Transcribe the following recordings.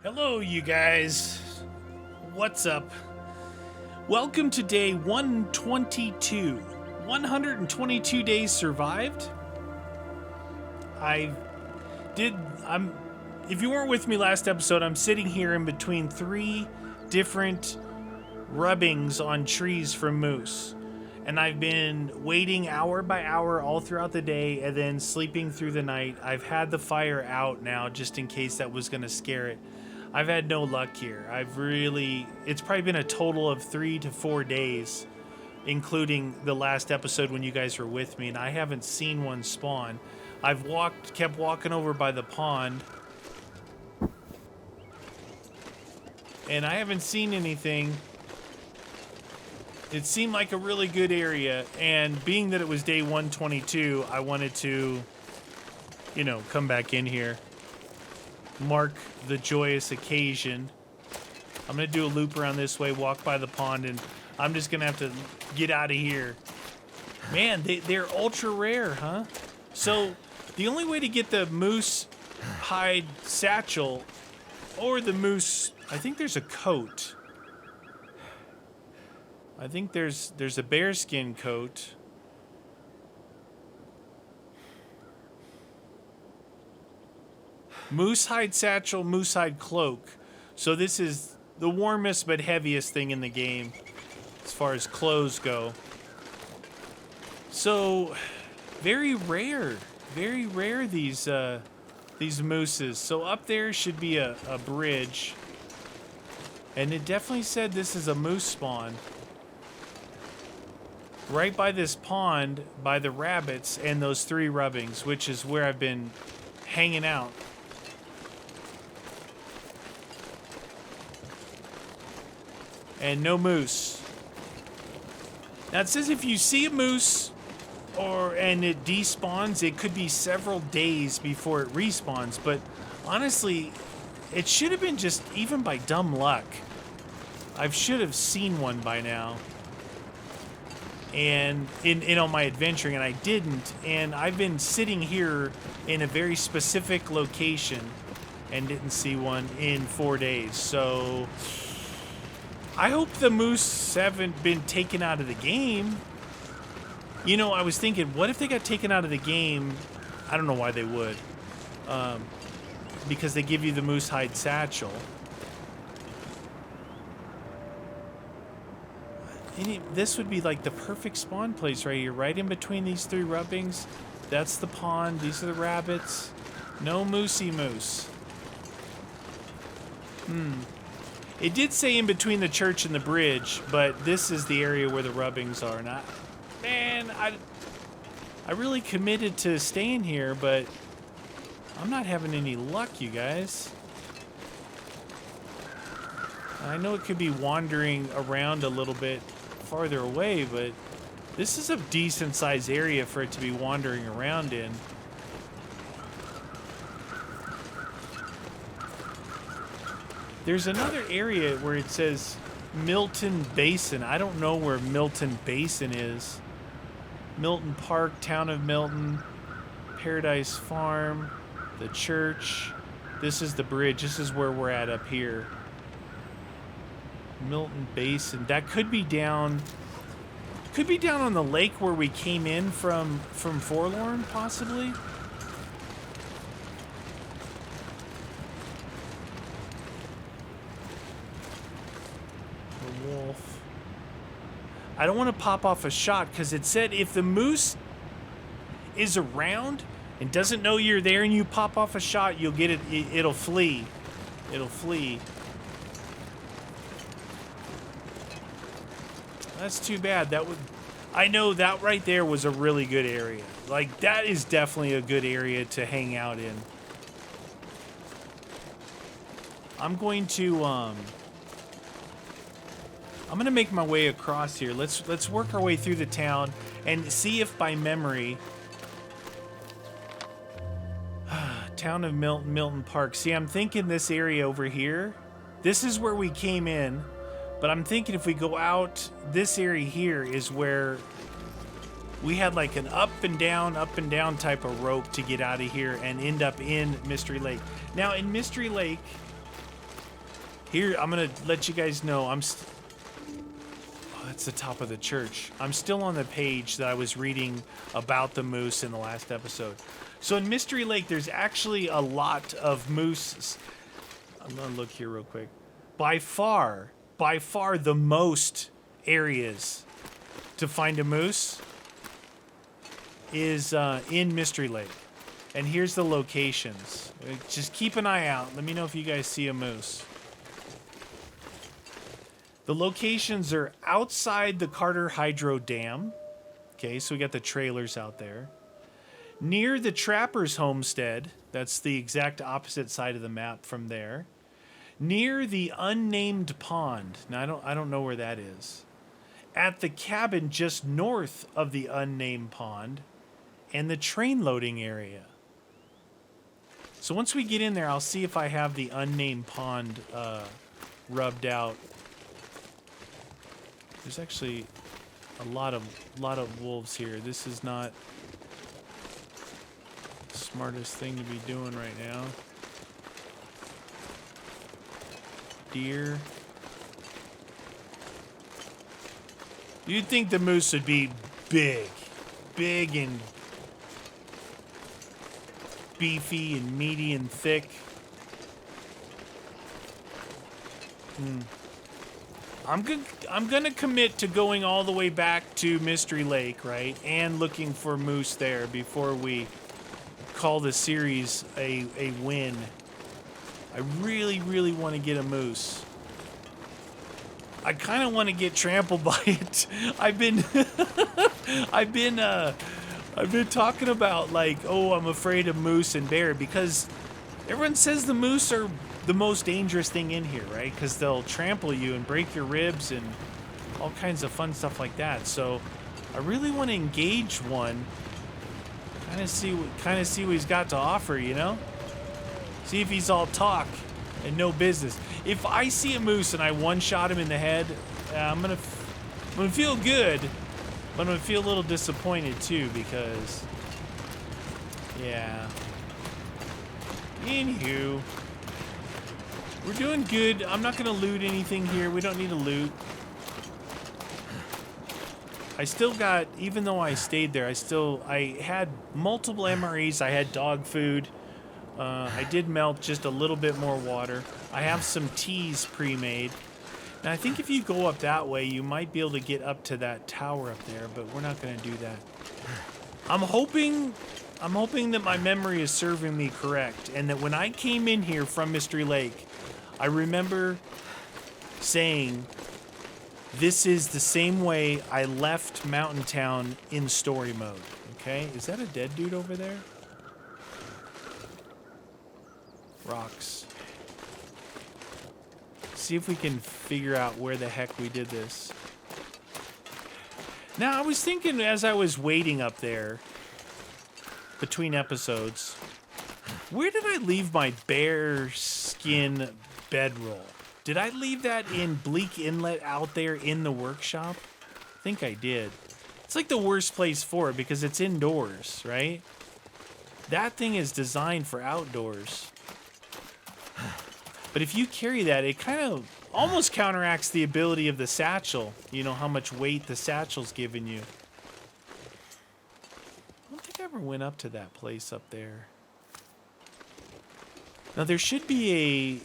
Hello, you guys. What's up? Welcome to day 122. 122 days survived. I'm if you weren't with me last episode, I'm sitting here in between three different rubbings on trees from moose. And I've been waiting hour by hour all throughout the day and then sleeping through the night. I've had the fire out now just in case that was going to scare it. I've had no luck here. It's probably been a total of 3 to 4 days, including the last episode when you guys were with me, and I haven't seen one spawn. I've kept walking over by the pond, and I haven't seen anything. It seemed like a really good area, and being that it was day 122, I wanted to, come back in here. Mark the joyous occasion. I'm going to do a loop around this way, walk by the pond, and I'm just going to have to get out of here. Man, they're ultra rare, huh? So, the only way to get the moose hide satchel or the moose, I think there's a coat. I think there's a bearskin coat. Moose hide satchel, moose hide cloak. So this is the warmest but heaviest thing in the game as far as clothes go. So very rare these mooses. So up there should be a bridge. And it definitely said this is a moose spawn. Right by this pond, by the rabbits and those three rubbings, which is where I've been hanging out. And no moose. Now it says if you see a moose and it despawns, it could be several days before it respawns, but honestly, it should have been just even by dumb luck. I should have seen one by now. And on my adventuring, and I didn't, and I've been sitting here in a very specific location and didn't see one in 4 days. So I hope the moose haven't been taken out of the game. I was thinking, what if they got taken out of the game? I don't know why they would. Because they give you the moose hide satchel. This would be like the perfect spawn place right here, right in between these three rubbings. That's the pond. These are the rabbits. No moosey moose. It did say in between the church and the bridge, but this is the area where the rubbings are. And I really committed to staying here, but I'm not having any luck, you guys. I know it could be wandering around a little bit farther away, but this is a decent sized area for it to be wandering around in. There's another area where it says Milton Basin. I don't know where Milton Basin is. Milton Park, Town of Milton, Paradise Farm, the church. This is the bridge. This is where we're at up here. Milton Basin. That could be down on the lake where we came in from Forlorn, possibly. The wolf. I don't want to pop off a shot because it said if the moose is around and doesn't know you're there and you pop off a shot, you'll get it. It'll flee. It'll flee. That's too bad. I know that right there was a really good area. Like, that is definitely a good area to hang out in. I'm going to make my way across here. Let's work our way through the town and see if by memory Town of Milton, Milton Park. See, I'm thinking this area over here. This is where we came in. But I'm thinking if we go out, this area here is where we had like an up and down type of rope to get out of here and end up in Mystery Lake. Now in Mystery Lake, Here, I'm gonna let you guys know. Oh, that's the top of the church. I'm still on the page that I was reading about the moose in the last episode. So in Mystery Lake, there's actually a lot of moose. I'm gonna look here real quick. By far the most areas to find a moose is in Mystery Lake. And here's the locations. Just keep an eye out. Let me know if you guys see a moose. The locations are outside the Carter Hydro Dam. Okay, so we got the trailers out there. Near the Trapper's Homestead. That's the exact opposite side of the map from there. Near the Unnamed Pond. Now, I don't know where that is. At the cabin just north of the Unnamed Pond. And the train loading area. So once we get in there, I'll see if I have the Unnamed Pond rubbed out. There's actually a lot of wolves here. This is not the smartest thing to be doing right now. Deer. You'd think the moose would be big and beefy and meaty and thick. I'm gonna commit to going all the way back to Mystery Lake, right? And looking for moose there before we call the series a win. I really want to get a moose. I kind of want to get trampled by it. I've been talking about like, oh, I'm afraid of moose and bear because everyone says the moose are the most dangerous thing in here, right? Because they'll trample you and break your ribs and all kinds of fun stuff like that. So I really want to engage one, kind of see what he's got to offer, you know? See if he's all talk and no business. If I see a moose and I one-shot him in the head, I'm gonna feel good, but I'm gonna feel a little disappointed too because, yeah. Anywho. We're doing good. I'm not gonna loot anything here. We don't need to loot. I still got, even though I stayed there, I had multiple MREs. I had dog food. I did melt just a little bit more water. I have some teas pre-made. And I think if you go up that way, you might be able to get up to that tower up there, but we're not gonna do that. I'm hoping that my memory is serving me correct, and that when I came in here from Mystery Lake, I remember saying, this is the same way I left Mountain Town in story mode. Okay? Is that a dead dude over there? Rocks. See if we can figure out where the heck we did this. Now, I was thinking as I was waiting up there between episodes, where did I leave my bear skin bedroll? Did I leave that in Bleak Inlet out there in the workshop? I think I did. It's like the worst place for it because it's indoors, right? That thing is designed for outdoors. But if you carry that, it kind of almost counteracts the ability of the satchel. You know, how much weight the satchel's giving you. I don't think I ever went up to that place up there. Now, there should be a...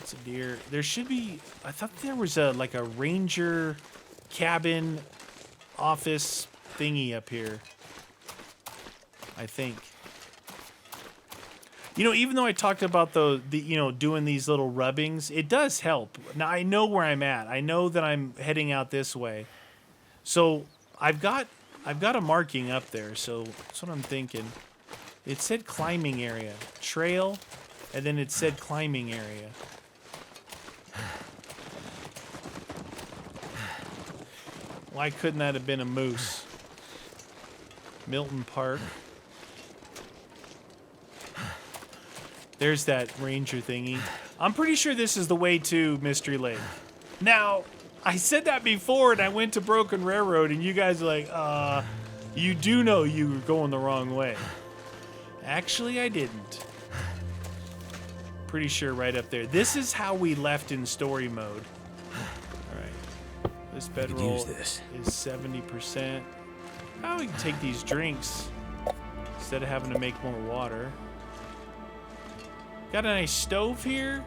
It's a deer. There should be... I thought there was a like a ranger cabin office thingy up here. I think. You know, even though I talked about the you know, doing these little rubbings, it does help. Now, I know where I'm at. I know that I'm heading out this way. So, I've got a marking up there, so that's what I'm thinking. It said climbing area. Trail, and then it said climbing area. Why couldn't that have been a moose? Milton Park. There's that ranger thingy. I'm pretty sure this is the way to Mystery Lake. Now, I said that before and I went to Broken Railroad and you guys are like, you do know you were going the wrong way. Actually, I didn't. Pretty sure right up there. This is how we left in story mode. All right. This bedroll is 70%. Oh, we can take these drinks instead of having to make more water. Got a nice stove here.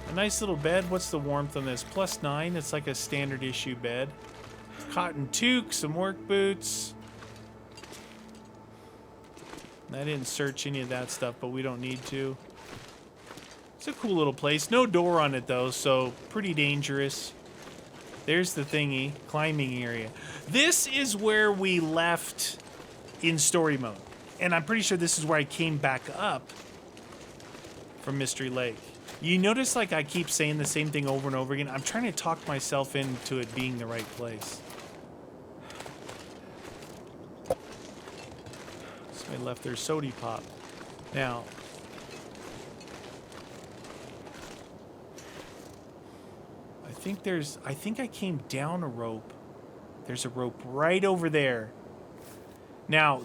A nice little bed. What's the warmth on this? +9. It's like a standard issue bed. Cotton toque, some work boots. I didn't search any of that stuff, but we don't need to. It's a cool little place. No door on it, though, so pretty dangerous. There's the thingy. Climbing area. This is where we left in story mode. And I'm pretty sure this is where I came back up from Mystery Lake. You notice, like, I keep saying the same thing over and over again? I'm trying to talk myself into it being the right place. Somebody left their sody pop. Now, I think I came down a rope. There's a rope right over there. Now,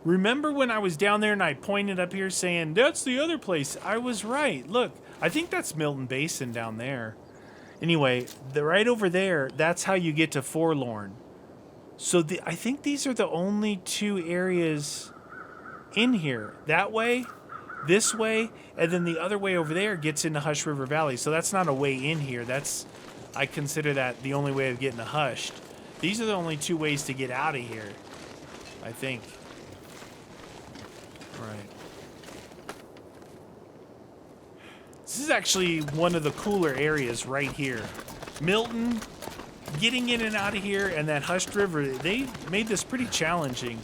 remember when I was down there and I pointed up here saying, that's the other place? I was right. Look, I think that's Milton Basin down there. Anyway, right over there, that's how you get to Forlorn. So I think these are the only two areas in here. That way, this way, and then the other way over there gets into Hush River Valley. So that's not a way in here. I consider that the only way of getting to Hushed. These are the only two ways to get out of here, I think. Right. This is actually one of the cooler areas right here. Milton, getting in and out of here, and that Hushed River, they made this pretty challenging.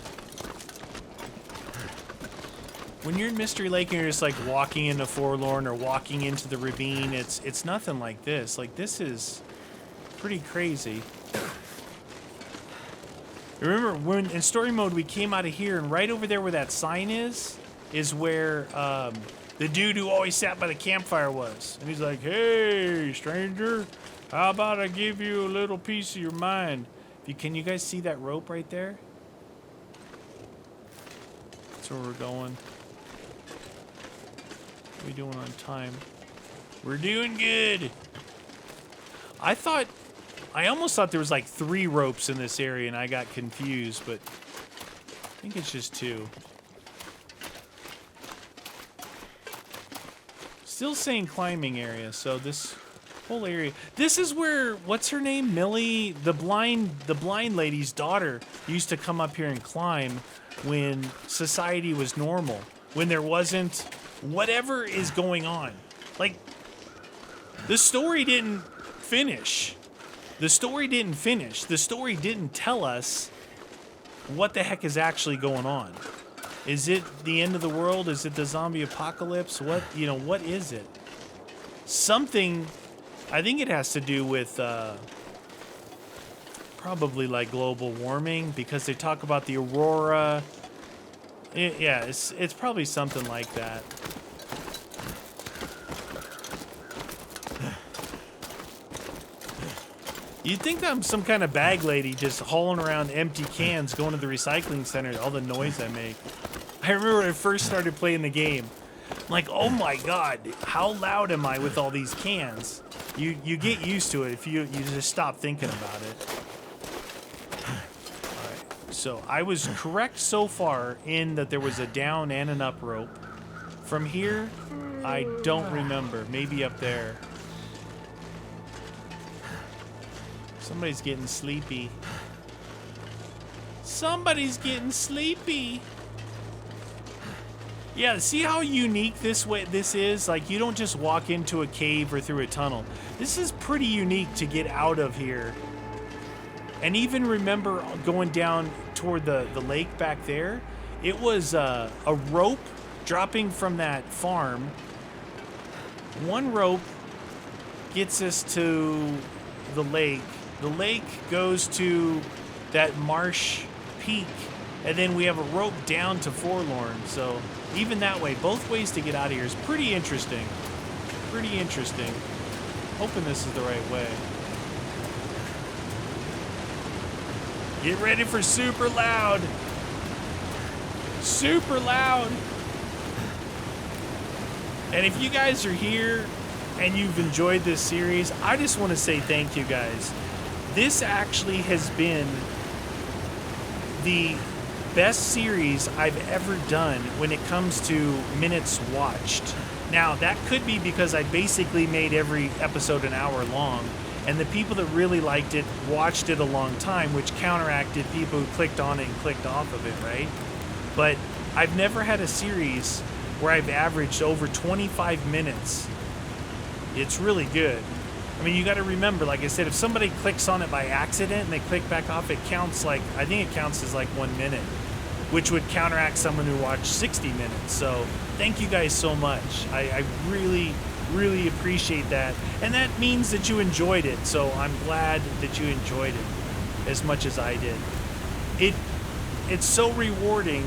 When you're in Mystery Lake and you're just like walking into Forlorn or walking into the ravine, it's nothing like this. Like, this is pretty crazy. Remember when in story mode we came out of here, and right over there where that sign is where the dude who always sat by the campfire was. And he's like, hey, stranger, how about I give you a little piece of your mind? Can you guys see that rope right there? That's where we're going. What are we doing on time? We're doing good. I almost thought there was like 3 ropes in this area and I got confused, but I think it's just 2. Still saying climbing area, so this whole area. This is where, what's her name? Millie, the blind lady's daughter used to come up here and climb when society was normal, when there wasn't whatever is going on. Like, the story didn't finish. The story didn't finish. The story didn't tell us what the heck is actually going on. Is it the end of the world? Is it the zombie apocalypse? What is it? Something, I think it has to do with probably like global warming, because they talk about the aurora. Yeah, it's probably something like that. You'd think I'm some kind of bag lady just hauling around empty cans going to the recycling center, all the noise I make. I remember when I first started playing the game, I'm like, oh my god, how loud am I with all these cans? You get used to it if you just stop thinking about it. Alright, so I was correct so far in that there was a down and an up rope. From here, I don't remember. Maybe up there. Somebody's getting sleepy. Somebody's getting sleepy. Yeah, see how unique this is? Like, you don't just walk into a cave or through a tunnel. This is pretty unique to get out of here. And even remember going down toward the lake back there, it was a rope dropping from that farm. One rope gets us to the lake. The lake goes to that marsh peak, and then we have a rope down to Forlorn. So even that way, both ways to get out of here is pretty interesting. Pretty interesting. Hoping this is the right way. Get ready for super loud. Super loud. And if you guys are here and you've enjoyed this series, I just want to say thank you guys. This actually has been the best series I've ever done when it comes to minutes watched. Now, that could be because I basically made every episode an hour long, and the people that really liked it watched it a long time, which counteracted people who clicked on it and clicked off of it, right? But I've never had a series where I've averaged over 25 minutes. It's really good. I mean, you got to remember, like I said, if somebody clicks on it by accident and they click back off, it counts like, I think it counts as like 1 minute, which would counteract someone who watched 60 minutes. So thank you guys so much. I really, really appreciate that. And that means that you enjoyed it. So I'm glad that you enjoyed it as much as I did. It's so rewarding.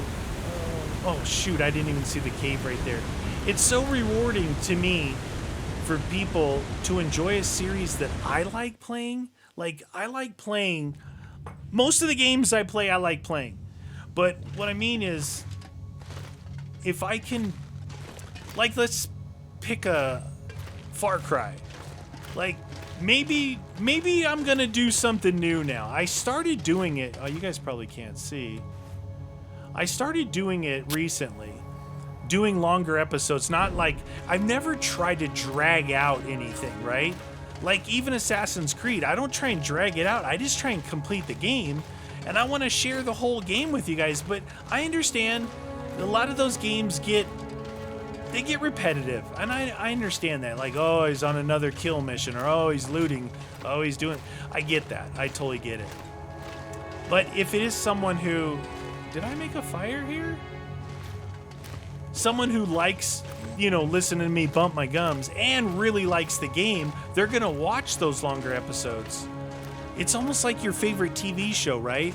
Oh shoot, I didn't even see the cave right there. It's so rewarding to me for people to enjoy a series that I like playing. Like, I like playing most of the games I play, I like playing. But what I mean is, if I can, like, let's pick a Far Cry. Like, maybe I'm gonna do something new now. I started doing it. Oh, you guys probably can't see. I started doing it recently. Doing longer episodes, not like, I've never tried to drag out anything, right? Like even Assassin's Creed, I don't try and drag it out. I just try and complete the game, and I want to share the whole game with you guys. But I understand a lot of those games get repetitive, and I understand that. Like, oh, he's on another kill mission, or oh, he's looting, oh, he's doing. I get that. I totally get it. But if it is someone who, did I make a fire here? Someone who likes, you know, listening to me bump my gums and really likes the game, they're gonna watch those longer episodes. It's almost like your favorite TV show, right?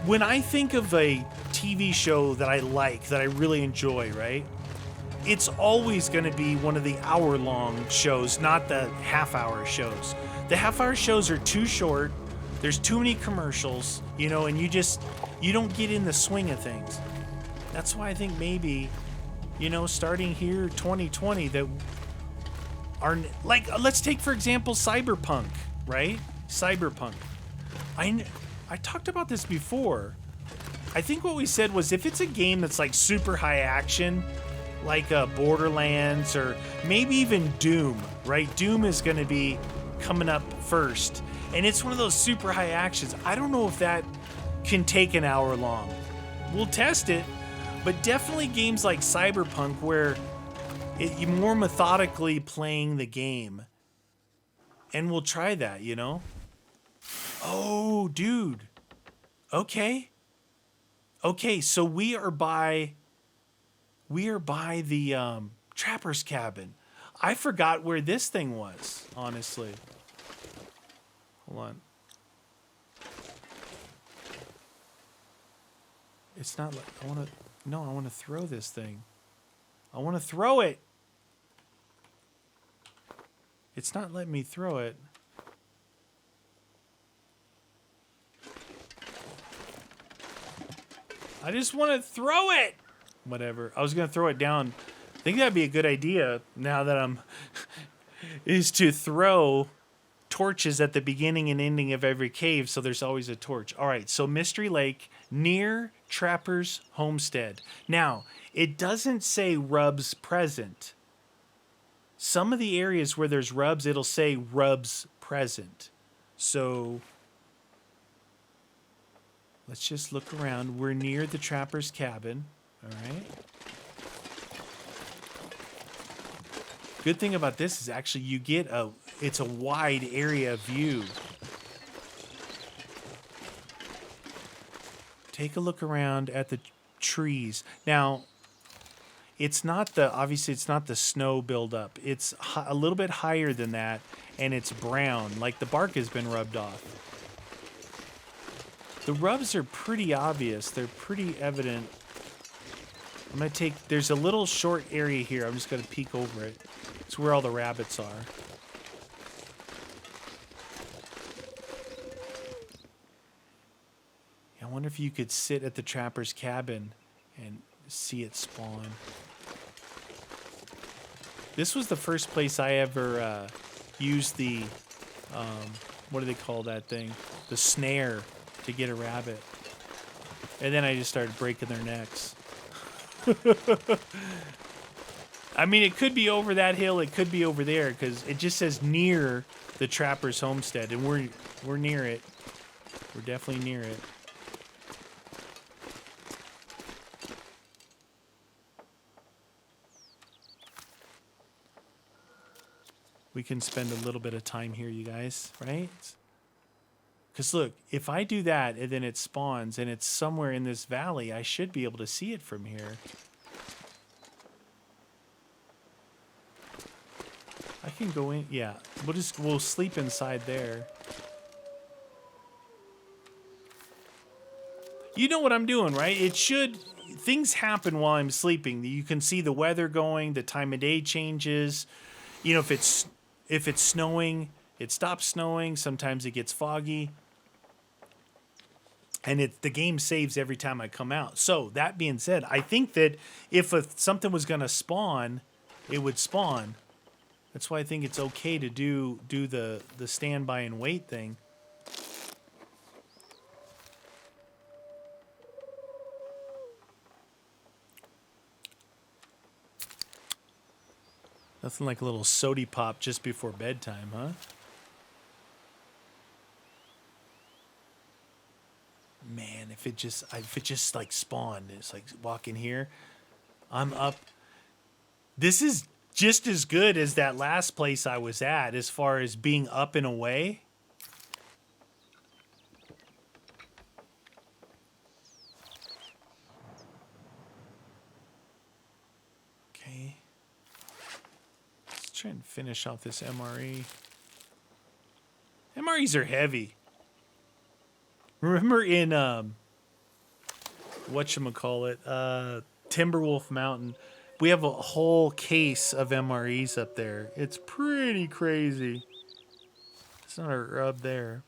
When I think of a TV show that I like, that I really enjoy, right? It's always gonna be one of the hour-long shows, not the half-hour shows. The half-hour shows are too short, there's too many commercials, you know, and you don't get in the swing of things. That's why I think maybe, you know, starting here 2020, that are like, let's take for example Cyberpunk, right? Cyberpunk. I talked about this before. I think what we said was, if it's a game that's like super high action, like Borderlands, or maybe even Doom, right? Doom is going to be coming up first, and it's one of those super high actions. I don't know if that can take an hour long. We'll test it. But definitely games like Cyberpunk, where you're more methodically playing the game. And we'll try that, you know? Oh, dude. Okay. Okay, so we are by the Trapper's Cabin. I forgot where this thing was, honestly. Hold on. It's not like I want to throw this thing. I want to throw it. It's not letting me throw it. I just want to throw it. Whatever. I was going to throw it down. I think that'd be a good idea now that I'm is to throw torches at the beginning and ending of every cave, so there's always a torch. All right, so Mystery Lake near Trapper's Homestead. Now, it doesn't say Rubs present. Some of the areas where there's Rubs, it'll say Rubs present. So let's just look around. We're near the Trapper's Cabin. All right. Good thing about this is actually you get it's a wide area view. Take a look around at the trees. Now, obviously it's not the snow buildup. It's a little bit higher than that, and it's brown, like the bark has been rubbed off. The rubs are pretty obvious. They're pretty evident. I'm going to take, there's a little short area here. I'm just going to peek over it. It's where all the rabbits are. I wonder if you could sit at the Trapper's Cabin and see it spawn. This was the first place I ever used the, what do they call that thing? The snare to get a rabbit. And then I just started breaking their necks. I mean, it could be over that hill, it could be over there, because it just says near the Trapper's Homestead, and we're near it. We're definitely near it. We can spend a little bit of time here, you guys, right? Because look, if I do that and then it spawns and it's somewhere in this valley, I should be able to see it from here. I can go in, yeah. We'll sleep inside there. You know what I'm doing, right? Things happen while I'm sleeping. You can see the weather going, the time of day changes. You know, if it's snowing, it stops snowing. Sometimes it gets foggy. And the game saves every time I come out. So, that being said, I think that if something was going to spawn, it would spawn. That's why I think it's okay to do the standby and wait thing. Nothing like a little sody pop just before bedtime, huh? Man, if it just like spawned, it's like walk in here. I'm up. This is just as good as that last place I was at as far as being up and away. Okay. Let's try and finish off this MRE. MREs are heavy. Remember in whatchamacallit, Timberwolf Mountain, we have a whole case of MREs up there. It's pretty crazy. It's not a rub there.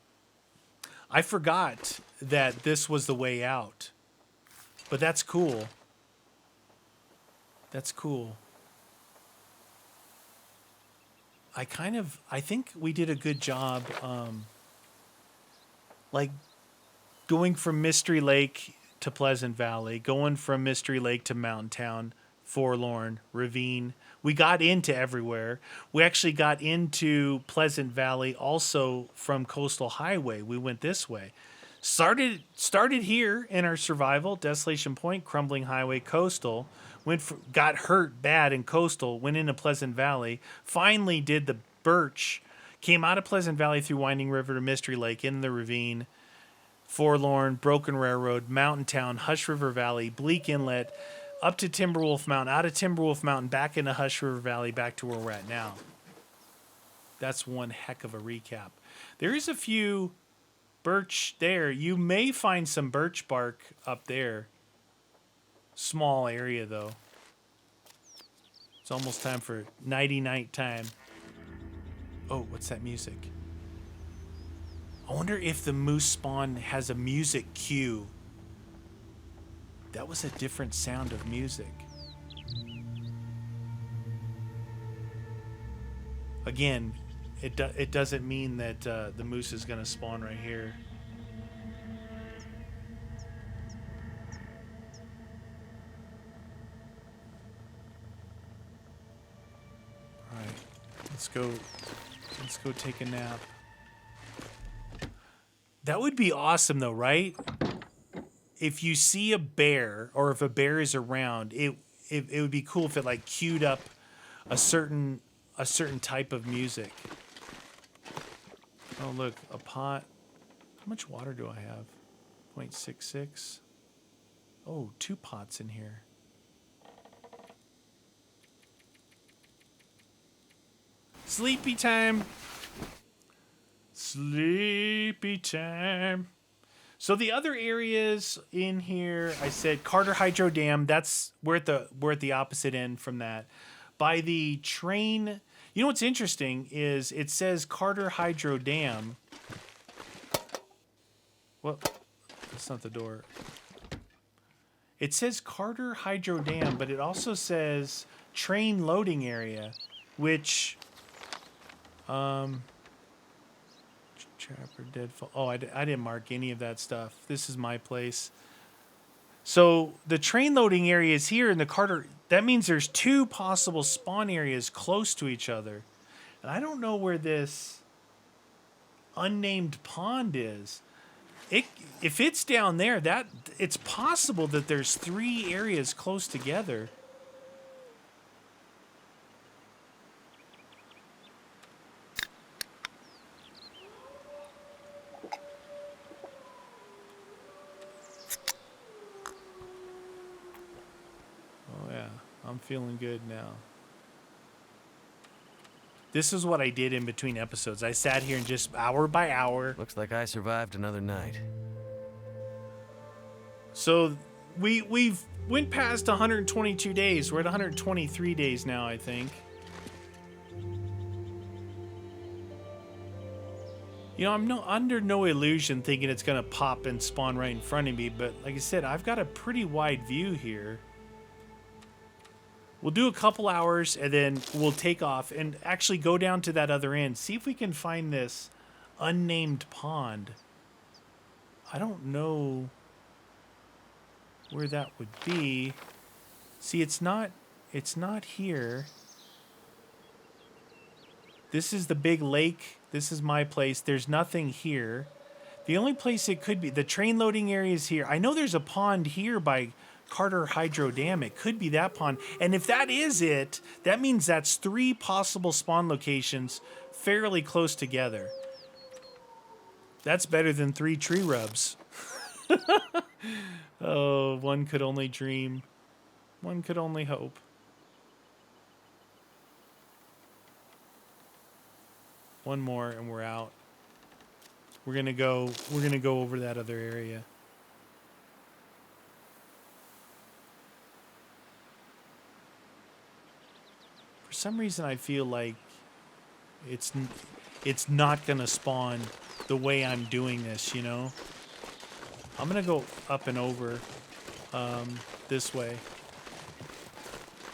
I forgot that this was the way out. But that's cool. That's cool. I think we did a good job, like going from Mystery Lake to Pleasant Valley, going from Mystery Lake to Mountain Town, Forlorn, Ravine. We got into everywhere. We actually got into Pleasant Valley also from Coastal Highway. We went this way. Started here in our survival, Desolation Point, Crumbling Highway, Coastal. Got hurt bad in Coastal, went into Pleasant Valley. Finally did the Birch. Came out of Pleasant Valley through Winding River to Mystery Lake, in the Ravine. Forlorn, Broken Railroad, Mountain Town, Hush River Valley, Bleak Inlet, up to Timberwolf Mountain, out of Timberwolf Mountain, back into Hush River Valley, back to where we're at now. That's one heck of a recap. There is a few birch there. You may find some birch bark up there. Small area, though. It's almost time for nighty-night time. Oh, what's that music? I wonder if the moose spawn has a music cue. That was a different sound of music. Again, it doesn't mean that the moose is going to spawn right here. All right, let's go take a nap. That would be awesome, though, right? If you see a bear, or if a bear is around, it would be cool if it like queued up a certain type of music. Oh, look, a pot. How much water do I have? 0.66. Oh, 2 pots in here. Sleepy time. Sleepy time. So the other areas in here, I said Carter Hydro Dam. That's we're at the opposite end from that. By the train, you know what's interesting is it says Carter Hydro Dam. Well, that's not the door. It says Carter Hydro Dam, but it also says train loading area. which Trapper Deadfall. Oh, I didn't mark any of that stuff. This is my place. So the train loading area is here in the Carter. That means there's 2 possible spawn areas close to each other. And I don't know where this unnamed pond is. If it's down there, that it's possible that there's 3 areas close together. Oh yeah, I'm feeling good now. This is what I did in between episodes. I sat here and just hour by hour. Looks like I survived another night. So we've went past 122 days. We're at 123 days now, I think. You know, I'm under no illusion thinking it's gonna pop and spawn right in front of me, but like I said, I've got a pretty wide view here. We'll do a couple hours and then we'll take off and actually go down to that other end. See if we can find this unnamed pond. I don't know where that would be. See, it's not here. This is the big lake. This is my place. There's nothing here. The only place it could be, the train loading area is here. I know there's a pond here by Carter Hydro Dam. It could be that pond. And if that is it, that means that's 3 possible spawn locations fairly close together. That's better than 3 tree rubs. Oh, one could only dream. One could only hope. One more and we're out. We're gonna go over that other area. For some reason I feel like it's not gonna spawn the way I'm doing this, you know? I'm gonna go up and over this way.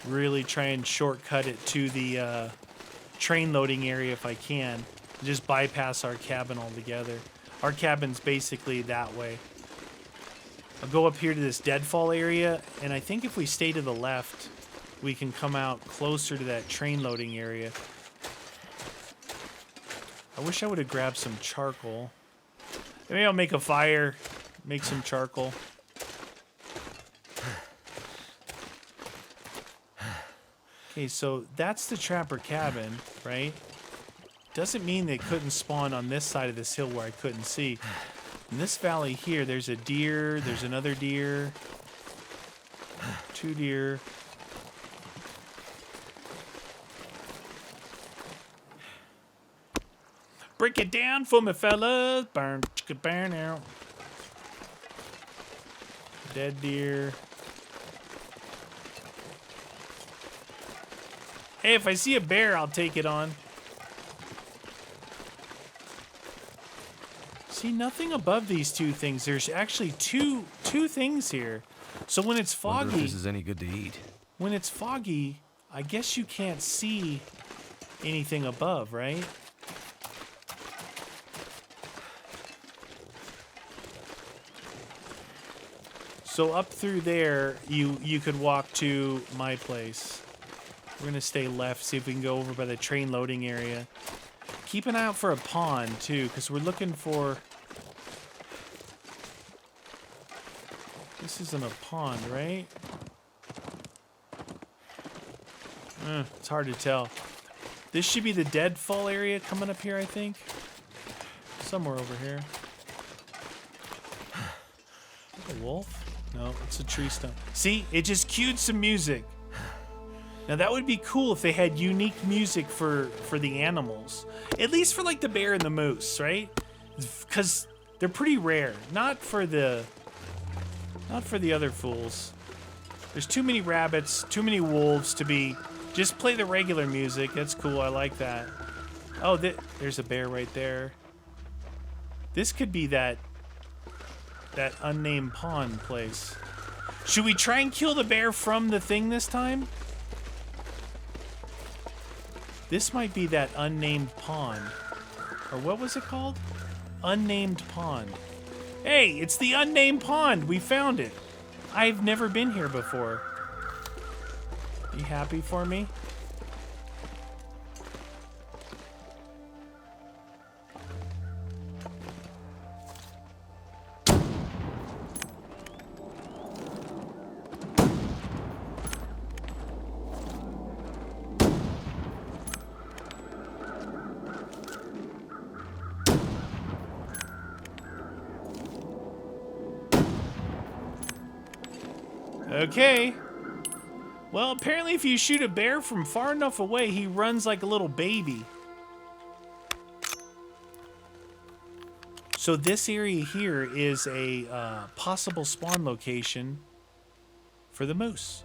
Really try and shortcut it to the train loading area if I can. Just bypass our cabin altogether. Our cabin's basically that way. I'll go up here to this deadfall area, and I think if we stay to the left, we can come out closer to that train loading area. I wish I would have grabbed some charcoal. Maybe I'll make a fire, make some charcoal. Okay, so that's the trapper cabin, right? Doesn't mean they couldn't spawn on this side of this hill where I couldn't see. In this valley here, there's a deer, there's another deer, 2 deer. Break it down for me, fellas. Burn, chicka, burn out. Dead deer. Hey, if I see a bear, I'll take it on. See, nothing above these 2 things. There's actually two things here. So when it's foggy... Wonder if this is any good to eat. When it's foggy, I guess you can't see anything above, right? So up through there, you could walk to my place. We're gonna stay left, see if we can go over by the train loading area. Keep an eye out for a pond too, because we're looking for... This isn't a pond, right? It's hard to tell. This should be the deadfall area coming up here, I think. Somewhere over here. A wolf? No, it's a tree stump. See, it just cued some music. Now that would be cool if they had unique music for the animals. At least for like the bear and the moose, right? Because they're pretty rare. Not for the other fools. There's too many rabbits, too many wolves to be... Just play the regular music. That's cool. I like that. Oh, there's a bear right there. This could be that unnamed pond place. Should we try and kill the bear from the thing this time? This might be that unnamed pond. Or what was it called? Unnamed pond. Hey, it's the unnamed pond. We found it. I've never been here before. You happy for me? Okay. Well, apparently if you shoot a bear from far enough away, he runs like a little baby. So this area here is a possible spawn location for the moose.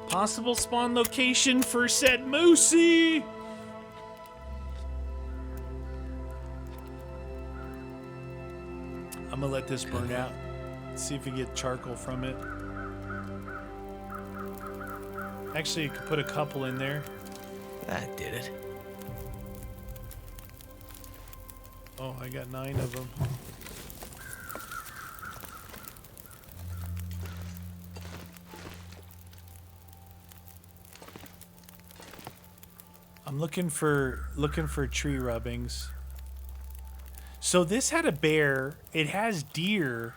Possible spawn location for said moosey. I'm gonna let this burn out. See if we get charcoal from it. Actually, you could put a couple in there. That did it. Oh, I got 9 of them. I'm looking for tree rubbings. So this had a bear. It has deer.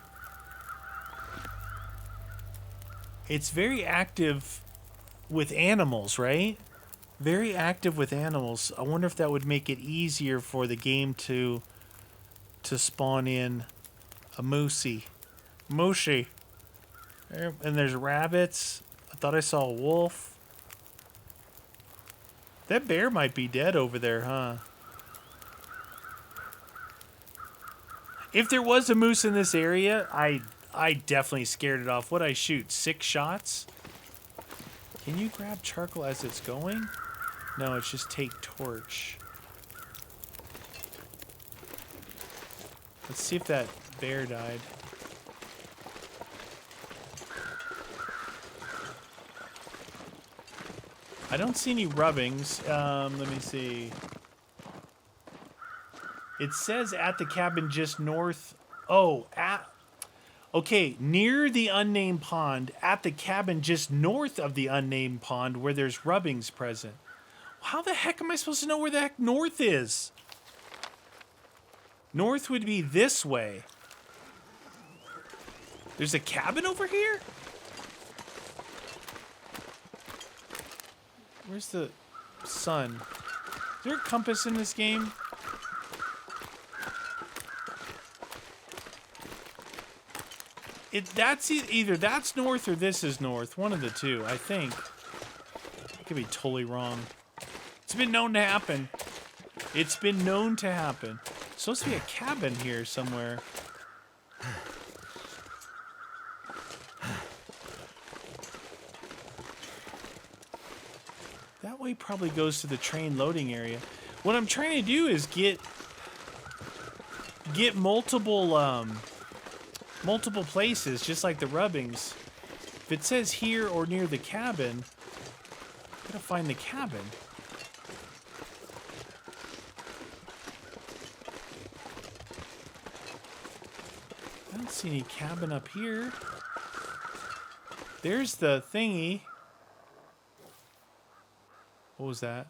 It's very active with animals, right? Very active with animals. I wonder if that would make it easier for the game to spawn in a moosey. Moosey. And there's rabbits. I thought I saw a wolf. That bear might be dead over there, huh? If there was a moose in this area, I definitely scared it off. What'd I shoot? 6 shots? Can you grab charcoal as it's going? No, it's just take torch. Let's see if that bear died. I don't see any rubbings. Let me see. It says at the cabin just north. Oh, okay, near the unnamed pond, at the cabin just north of the unnamed pond where there's rubbings present. How the heck am I supposed to know where the heck north is? North would be this way. There's a cabin over here? Where's the sun? Is there a compass in this game? That's either that's north or this is north. One of the two, I think. I could be totally wrong. It's been known to happen. It's been known to happen. It's supposed to be a cabin here somewhere. That way probably goes to the train loading area. What I'm trying to do is get multiple places, just like the rubbings. If it says here or near the cabin, I gotta find the cabin. I don't see any cabin up here. There's the thingy. What was that?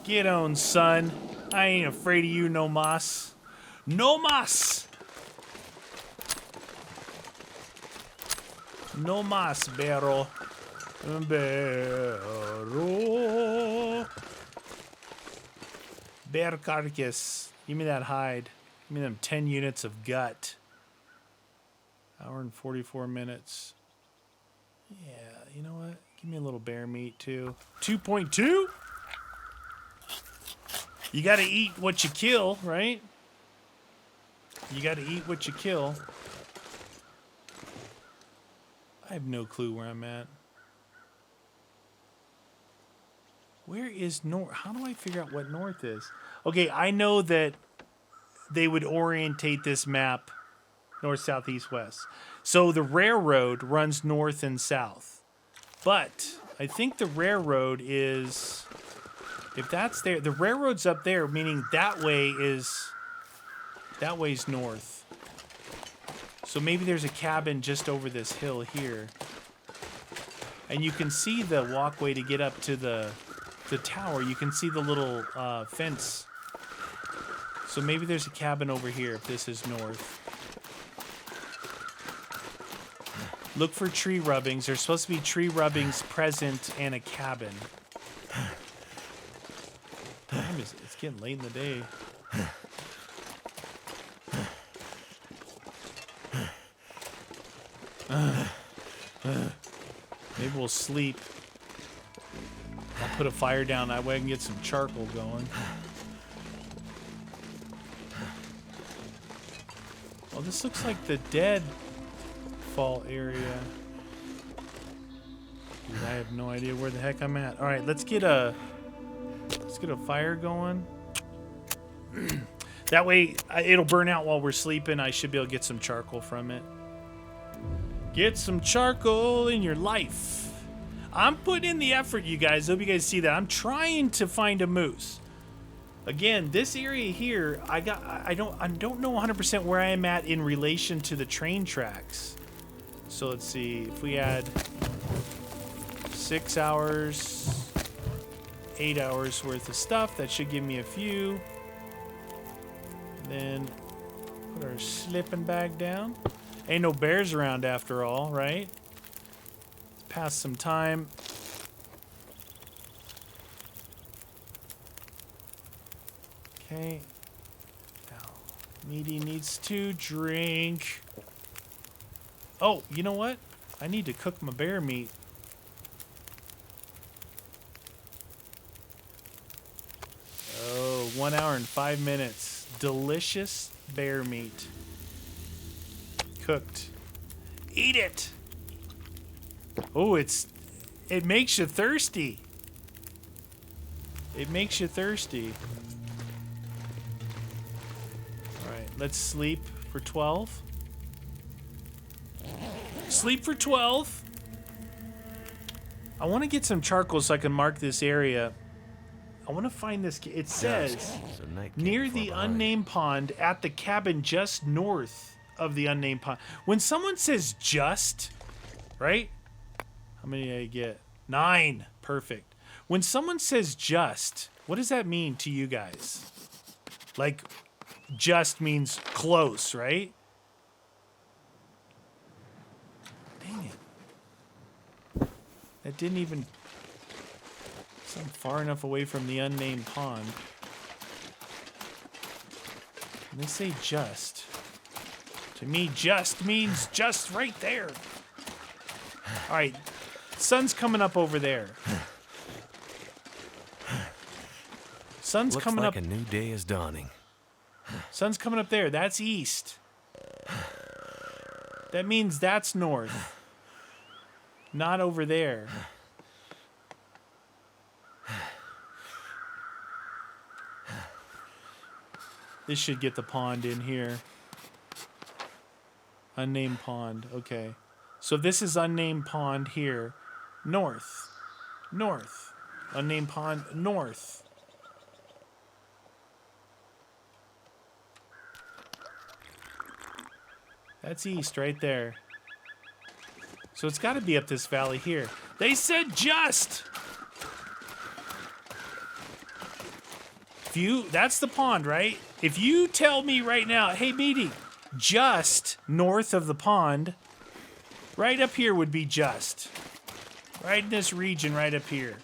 Get on, son. I ain't afraid of you no mas. No mas! No mas, Barrow. Barrow. Bear carcass. Give me that hide. Give me them 10 units of gut. Hour and 44 minutes. Yeah, you know what? Give me a little bear meat, too. 2.2? You gotta eat what you kill, right? You gotta eat what you kill. I have no clue where I'm at. Where is north? How do I figure out what north is? Okay, I know that they would orientate this map north, south, east, west. So the railroad runs north and south. But I think the railroad is, if that's there, the railroad's up there, meaning that way's north. So maybe there's a cabin just over this hill here. And you can see the walkway to get up to the tower. You can see the little fence. So maybe there's a cabin over here if this is north. Look for tree rubbings. There's supposed to be tree rubbings present and a cabin. Time is, it's getting late in the day. Maybe we'll sleep. I'll put a fire down that way I can get some charcoal going. Well, this looks like the deadfall area. Dude, I have no idea where the heck I'm at. All right, let's get a fire going. That way it'll burn out while we're sleeping. I should be able to get some charcoal from it. Get some charcoal in your life. I'm putting in the effort, you guys. Hope you guys see that. I'm trying to find a moose. Again, this area here, I don't know 100% where I am at in relation to the train tracks. So let's see. If we add 6 hours, 8 hours worth of stuff, that should give me a few. Then put our sleeping bag down. Ain't no bears around after all, right? Let's pass some time. Okay. Now, Meaty needs to drink. Oh, you know what? I need to cook my bear meat. Oh, 1 hour and 5 minutes. Delicious bear meat. Cooked. Eat it. Oh, it makes you thirsty. It makes you thirsty. All right, let's sleep for 12. Sleep for 12. I want to get some charcoal so I can mark this area. I want to find this. It says near the unnamed pond at the cabin just north of the unnamed pond. When someone says just, right? How many did I get? 9. Perfect. When someone says just, what does that mean to you guys? Like, just means close, right? Dang it. That didn't even... I'm far enough away from the unnamed pond. And they say just. To me, just means just right there. All right. Sun's coming up over there. Sun's Looks coming like up. A new day is dawning. Sun's coming up there. That's east. That means that's north. Not over there. This should get the pond in here. Unnamed pond. Okay. So this is unnamed pond here. North. North. Unnamed pond north. That's east right there. So it's got to be up this valley here. They said just. That's the pond, right? If you tell me right now, hey, Meaty, just north of the pond, right up here would be just. Right in this region right up here.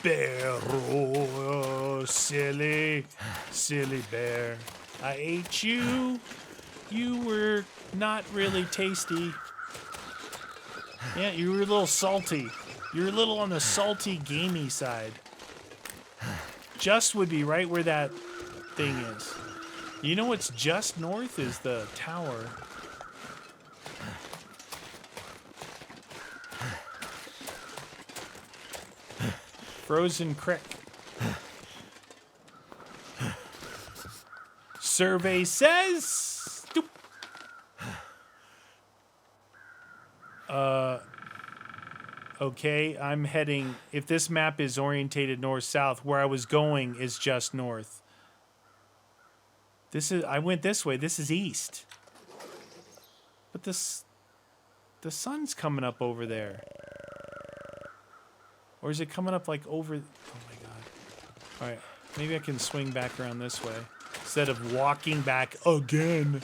Bear, oh, silly bear. I ate you. You were not really tasty. Yeah, you were a little salty. You were a little on the salty, gamey side. Just would be right where that thing is. You know what's just north is the tower. Frozen Creek. Survey says... Doop. Okay, I'm heading... If this map is orientated north-south, where I was going is just north. This is... I went this way. This is east. But this... The sun's coming up over there. Or is it coming up like over... Oh my god. Alright, maybe I can swing back around this way. Instead of walking back again.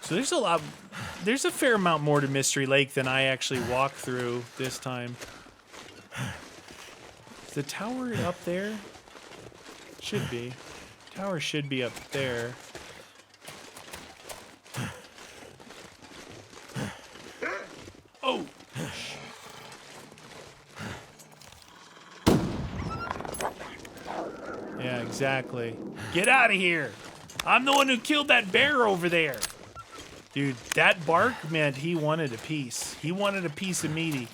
So there's a fair amount more to Mystery Lake than I actually walked through this time. Is the tower up there? Should be. Tower should be up there. Oh! Yeah, exactly. Get out of here! I'm the one who killed that bear over there! Dude, that bark meant he wanted a piece. He wanted a piece of meaty.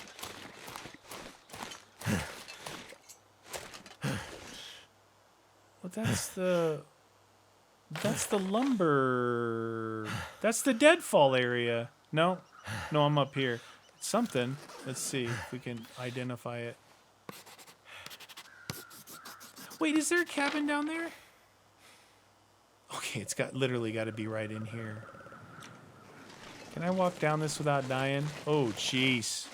Well, that's the lumber. That's the deadfall area. No, I'm up here. It's something. Let's see if we can identify it. Wait, is there a cabin down there? Okay, it's literally got to be right in here. Can I walk down this without dying? Oh, jeez.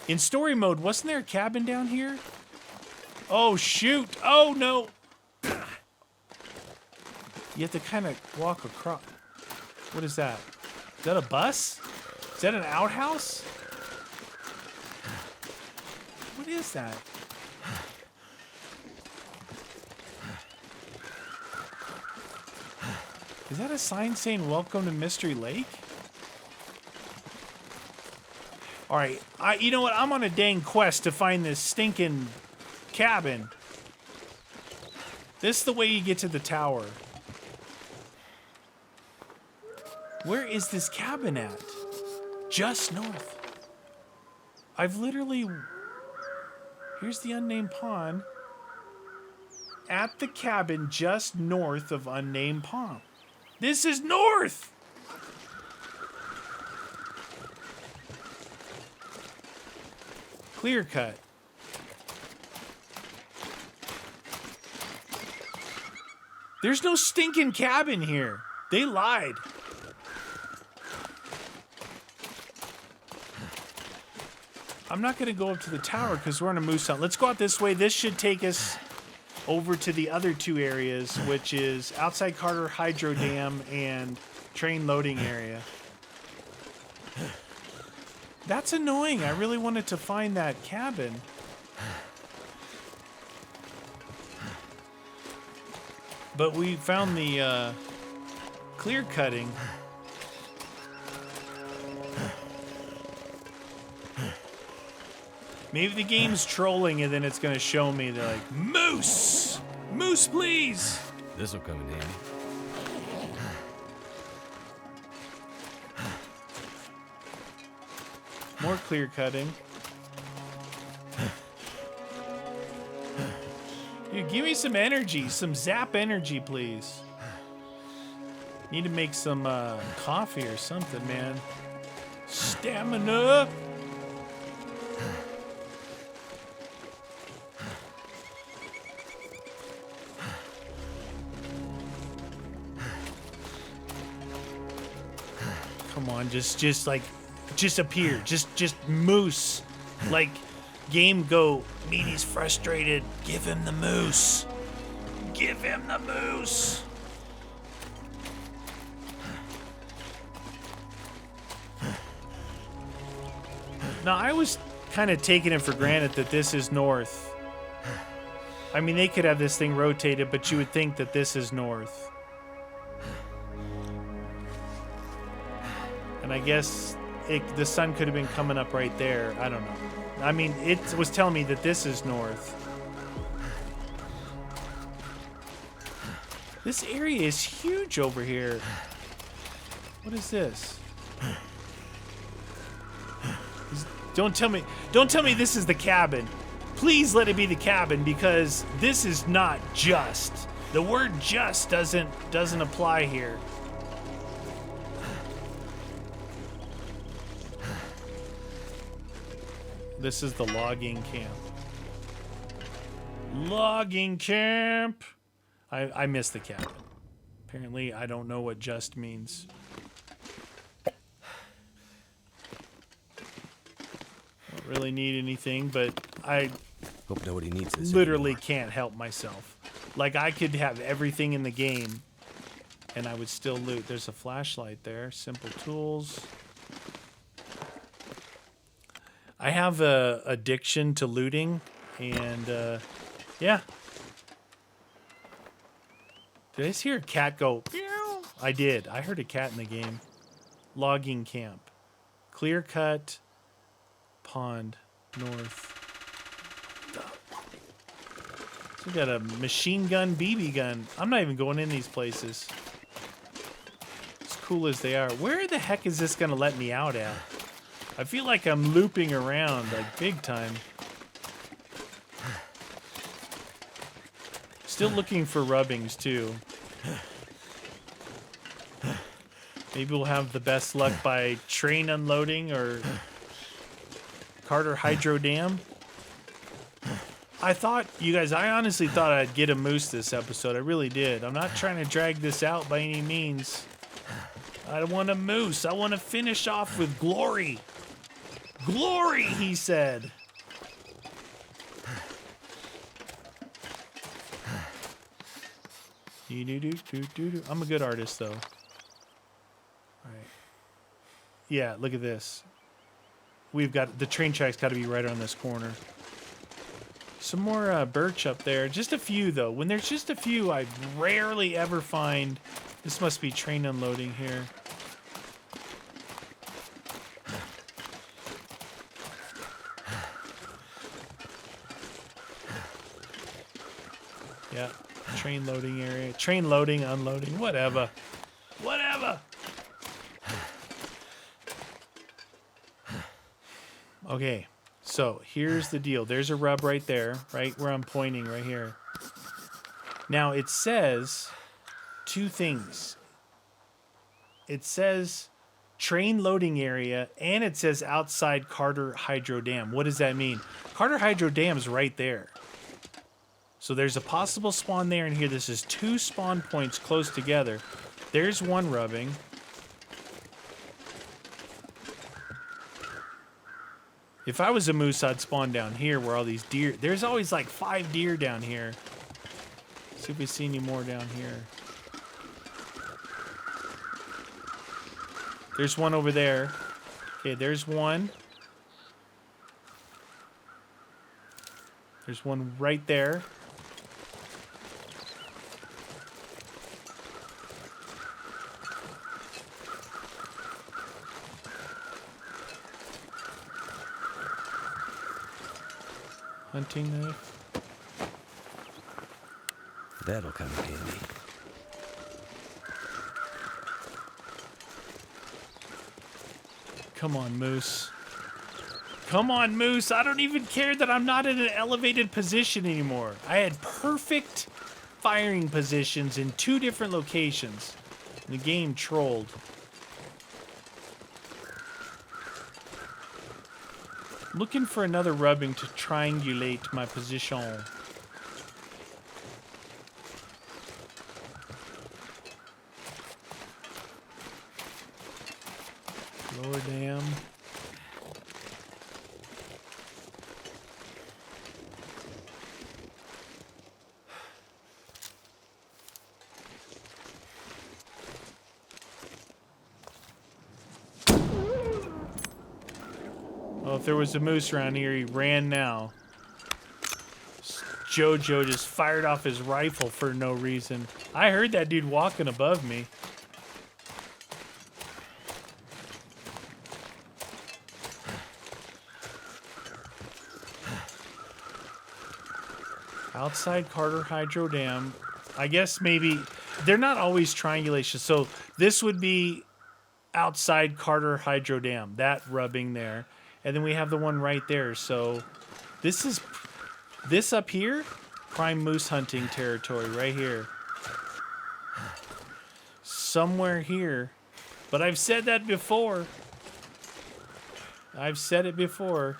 In story mode, wasn't there a cabin down here? Oh, shoot. Oh, no. You have to kind of walk across. What is that? Is that a bus? Is that an outhouse? What is that? Is that a sign saying welcome to Mystery Lake? Alright, you know what? I'm on a dang quest to find this stinking cabin. This is the way you get to the tower. Where is this cabin at? Just north. I've literally... Here's the unnamed pond. At the cabin just north of unnamed pond. This is north! Clear cut. There's no stinking cabin here. They lied. I'm not going to go up to the tower because we're on a moose hunt. Let's go out this way. This should take us over to the other two areas, which is outside Carter Hydro Dam and train loading area. That's annoying. I really wanted to find that cabin. But we found the clear cutting. Maybe the game's trolling and then it's going to show me, they're like, moose! Moose, please! This'll come in handy. More clear cutting. Dude, give me some energy, some zap energy, please. Need to make some coffee or something, man. Stamina! Come on, just appear. Just moose. Like, game go, Meaty's frustrated. Give him the moose. Give him the moose. Now, I was kind of taking it for granted that this is north. I mean, they could have this thing rotated, but you would think that this is north. And I guess the sun could have been coming up right there. I don't know. I mean, it was telling me that this is north. This area is huge over here. What is this? Don't tell me this is the cabin. Please let it be the cabin, because this is not just. The word just doesn't apply here. This is the logging camp. Logging camp. I missed the cabin. Apparently, I don't know what just means. Don't really need anything, but I Hope nobody needs this. literally anymore. can't help myself. Like, I could have everything in the game, and I would still loot. There's a flashlight there. Simple tools. I have a addiction to looting, and yeah. Did I just hear a cat go? Meow? I did. I heard a cat in the game. Logging camp. Clear cut. Pond. North. So we got a machine gun, BB gun. I'm not even going in these places. As cool as they are. Where the heck is this going to let me out at? I feel like I'm looping around, like, big time. Still looking for rubbings, too. Maybe we'll have the best luck by train unloading or Carter Hydro Dam. I honestly thought I'd get a moose this episode. I really did. I'm not trying to drag this out by any means. I want a moose. I want to finish off with glory. Glory, he said. I'm a good artist, though. All right. Yeah, look at this. We've got the train track's got to be right on this corner. Some more birch up there. Just a few, though. When there's just a few, I rarely ever find. This must be train unloading here. Yeah, train loading area. Train loading, unloading, whatever. Whatever. Okay, so here's the deal. There's a rub right there, right where I'm pointing right here. Now, it says two things. It says train loading area, and it says outside Carter Hydro Dam. What does that mean? Carter Hydro Dam's right there. So there's a possible spawn there and here. This is two spawn points close together. There's one rubbing. If I was a moose, I'd spawn down here where all these deer... There's always like 5 deer down here. See if we see any more down here. There's one over there. Okay, there's one. There's one right there. Hunting knife. That'll come in handy. Come on, moose. Come on, moose. I don't even care that I'm not in an elevated position anymore. I had perfect firing positions in 2 different locations. The game trolled. Looking for another rubbing to triangulate my position. Lower dam. Well, if there was a moose around here, he ran now. Jojo just fired off his rifle for no reason. I heard that dude walking above me. Outside Carter Hydro Dam. I guess maybe they're not always triangulation. So this would be outside Carter Hydro Dam, that rubbing there. And then we have the one right there. So this up here, prime moose hunting territory right here. Somewhere here. But I've said that before. I've said it before.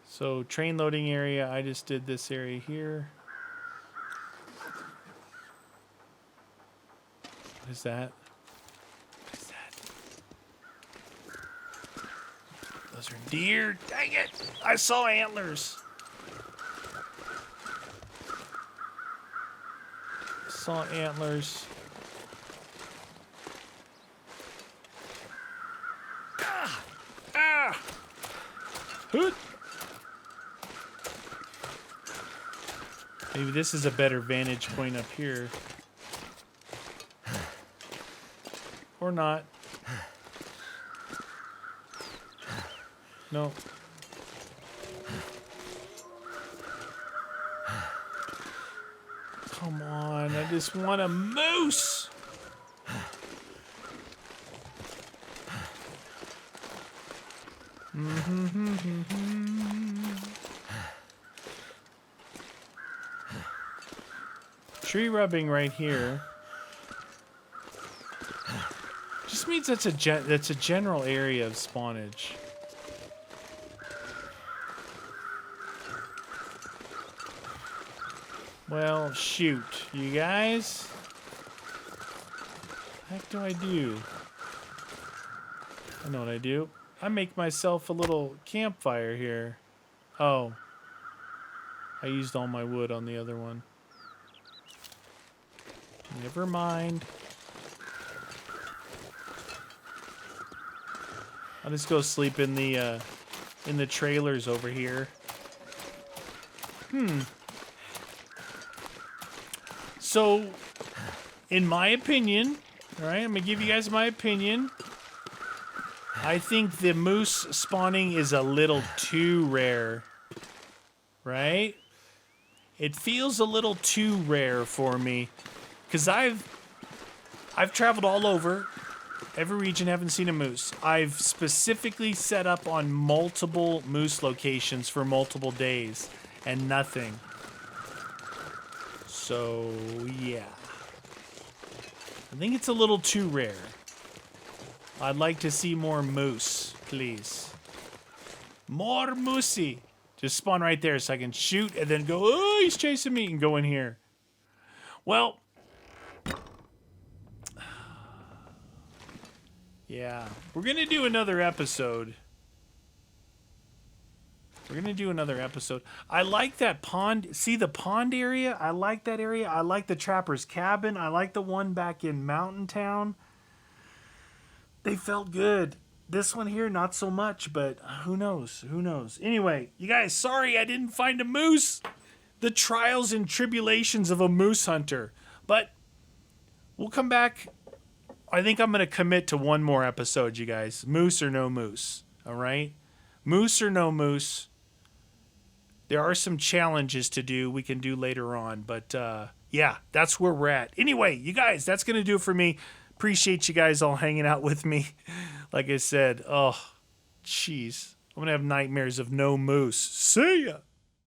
So train loading area, I just did this area here. What is that? What is that? Those are deer. Dang it! I saw antlers. Saw antlers. Ah! Ah! Hoot! Maybe this is a better vantage point up here. Or not. No. Come on, I just want a moose. Tree rubbing right here. Just means that's a general area of spawnage. Well, shoot, you guys. What the heck do I do? I know what I do. I make myself a little campfire here. Oh. I used all my wood on the other one. Never mind. I'll just go sleep in the trailers over here. So, in my opinion, all right, I'm gonna give you guys my opinion. I think the moose spawning is a little too rare, right? It feels a little too rare for me, because I've traveled all over. Every region, haven't seen a moose. I've specifically set up on multiple moose locations for multiple days, and nothing. So, yeah. I think it's a little too rare. I'd like to see more moose, please. More moosey. Just spawn right there so I can shoot and then go, oh, he's chasing me, and go in here. Well, yeah, we're going to do another episode. We're going to do another episode. I like that pond. See the pond area? I like that area. I like the trapper's cabin. I like the one back in Mountain Town. They felt good. This one here, not so much, but who knows? Who knows? Anyway, you guys, sorry I didn't find a moose. The trials and tribulations of a moose hunter. But we'll come back. I think I'm going to commit to one more episode, you guys. Moose or no moose. All right? Moose or no moose. There are some challenges to do we can do later on. But, yeah, that's where we're at. Anyway, you guys, that's going to do it for me. Appreciate you guys all hanging out with me. Like I said, oh, jeez. I'm going to have nightmares of no moose. See ya.